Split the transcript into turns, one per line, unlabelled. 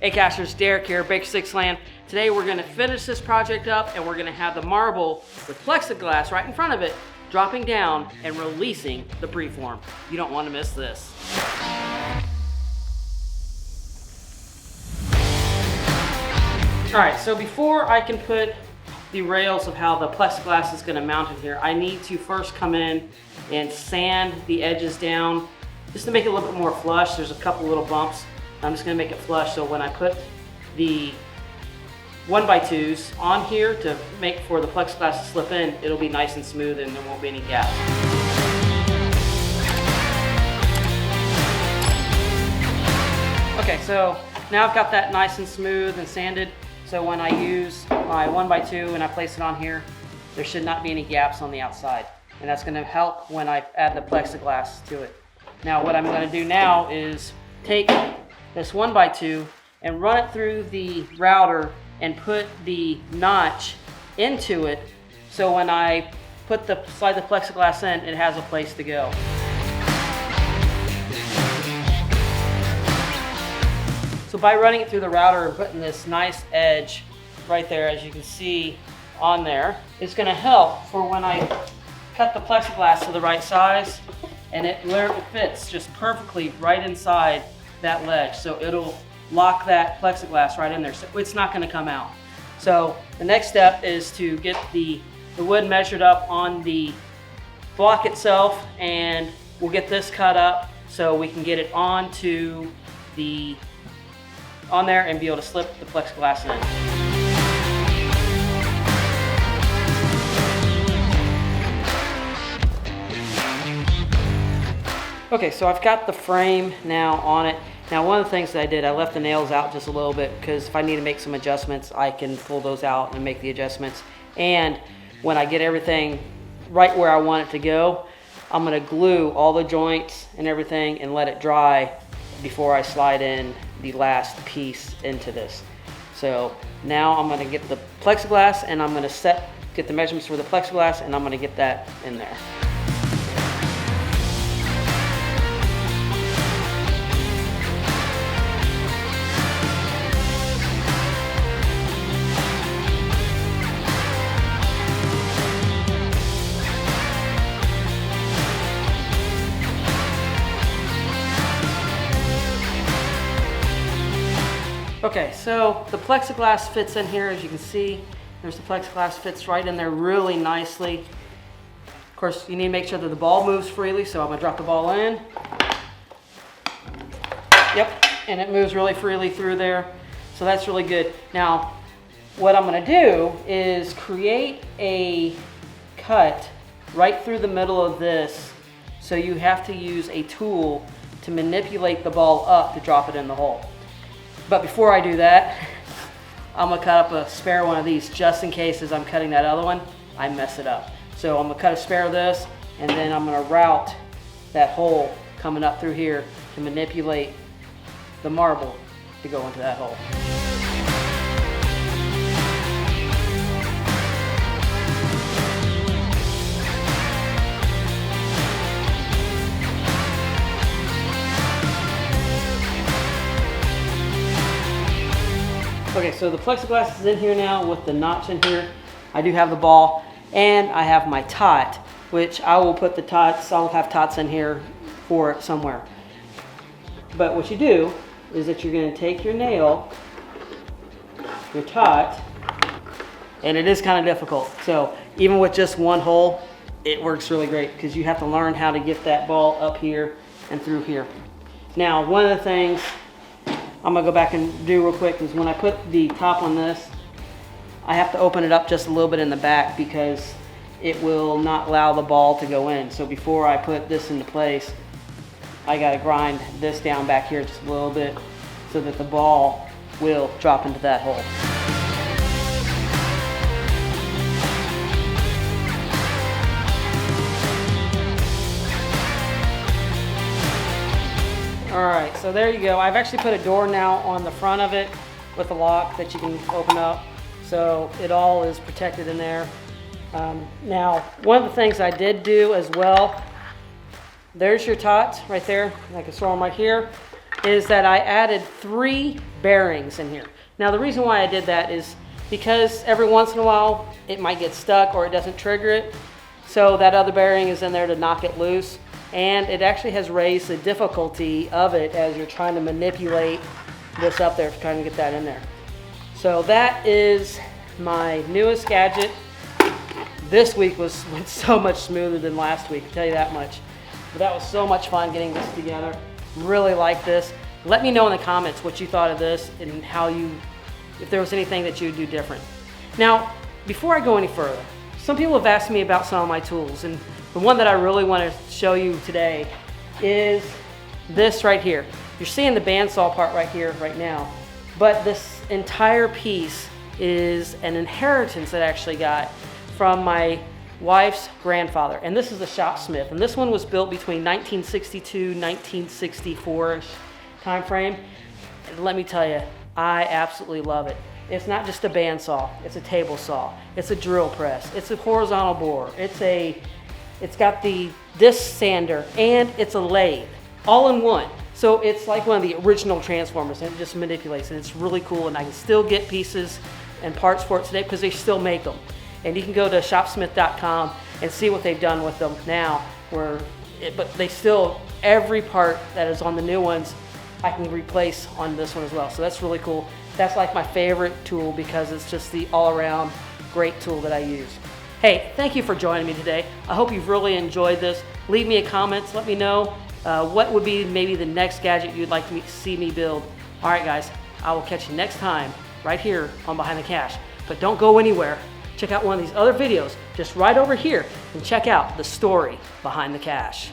Hey Cachers, Derek here, Baker 6 Land. Today we're going to finish this project up and we're going to have the marble with plexiglass right in front of it dropping down and releasing the preform. You don't want to miss this. Alright, so before I can put the rails of how the plexiglass is going to mount in here, I need to first come in and sand the edges down just to make it a little bit more flush. There's a couple little bumps. I'm just going to make it flush so when I put the 1x2s on here to make for the plexiglass to slip in, it'll be nice and smooth and there won't be any gaps. Okay, so now I've got that nice and smooth and sanded, so when I use my 1x2 and I place it on here, there should not be any gaps on the outside. And that's going to help when I add the plexiglass to it. Now what I'm going to do now is take this 1x2 and run it through the router and put the notch into it so when I slide the plexiglass in, it has a place to go. So by running it through the router and putting this nice edge right there, as you can see on there, it's going to help for when I cut the plexiglass to the right size, and it fits just perfectly right inside that ledge. So it'll lock that plexiglass right in there, so it's not going to come out. So the next step is to get the wood measured up on the block itself, and we'll get this cut up so we can get it on there and be able to slip the plexiglass in. Okay, so I've got the frame now on it. Now one of the things that I did, I left the nails out just a little bit because if I need to make some adjustments, I can pull those out and make the adjustments. And when I get everything right where I want it to go, I'm gonna glue all the joints and everything and let it dry before I slide in the last piece into this. So now I'm gonna get the plexiglass and I'm gonna get the measurements for the plexiglass and I'm gonna get that in there. Okay, so the plexiglass fits in here, as you can see. There's the plexiglass fits right in there really nicely. Of course, you need to make sure that the ball moves freely, so I'm gonna drop the ball in. Yep, and it moves really freely through there. So that's really good. Now, what I'm gonna do is create a cut right through the middle of this, so you have to use a tool to manipulate the ball up to drop it in the hole. But before I do that, I'm gonna cut up a spare one of these just in case as I'm cutting that other one, I mess it up. So I'm gonna cut a spare of this and then I'm gonna route that hole coming up through here to manipulate the marble to go into that hole. Okay, so the plexiglass is in here now with the notch in here. I do have the ball and I have my tot, which I will put the tots, I'll have tots in here for it somewhere. But what you do is that you're gonna take your nail, your tot, and it is kind of difficult. So even with just one hole, it works really great because you have to learn how to get that ball up here and through here. Now, one of the things I'm gonna go back and do real quick is when I put the top on this, I have to open it up just a little bit in the back because it will not allow the ball to go in. So before I put this into place, I gotta grind this down back here just a little bit so that the ball will drop into that hole. All right, so there you go. I've actually put a door now on the front of it with a lock that you can open up. So it all is protected in there. Now, one of the things I did do as well, there's your tots right there. I can throw them right here. is that I added 3 bearings in here. Now the reason why I did that is because every once in a while it might get stuck or it doesn't trigger it. So that other bearing is in there to knock it loose. And it actually has raised the difficulty of it as you're trying to manipulate this up there, trying to get that in there. So that is my newest gadget. This week went so much smoother than last week, I'll tell you that much. But that was so much fun getting this together. Really like this. Let me know in the comments what you thought of this and if there was anything that you would do different. Now, before I go any further, some people have asked me about some of my tools, and the one that I really want to show you today is this right here. You're seeing the bandsaw part right here, right now, but this entire piece is an inheritance that I actually got from my wife's grandfather, and this is a shopsmith, and this one was built between 1962, 1964-ish time frame. And let me tell you, I absolutely love it. It's not just a bandsaw, it's a table saw, it's a drill press, it's a horizontal bore, it's got the disc sander, and it's a lathe, all in one. So it's like one of the original transformers, and it just manipulates, and it's really cool, and I can still get pieces and parts for it today because they still make them. And you can go to shopsmith.com and see what they've done with them now, but they still, every part that is on the new ones, I can replace on this one as well. So that's really cool. That's like my favorite tool because it's just the all-around great tool that I use. Hey, thank you for joining me today. I hope you've really enjoyed this. Leave me a comment. Let me know what would be maybe the next gadget you'd like to see me build. All right, guys, I will catch you next time right here on Behind the Cache. But don't go anywhere. Check out one of these other videos just right over here and check out the story behind the cache.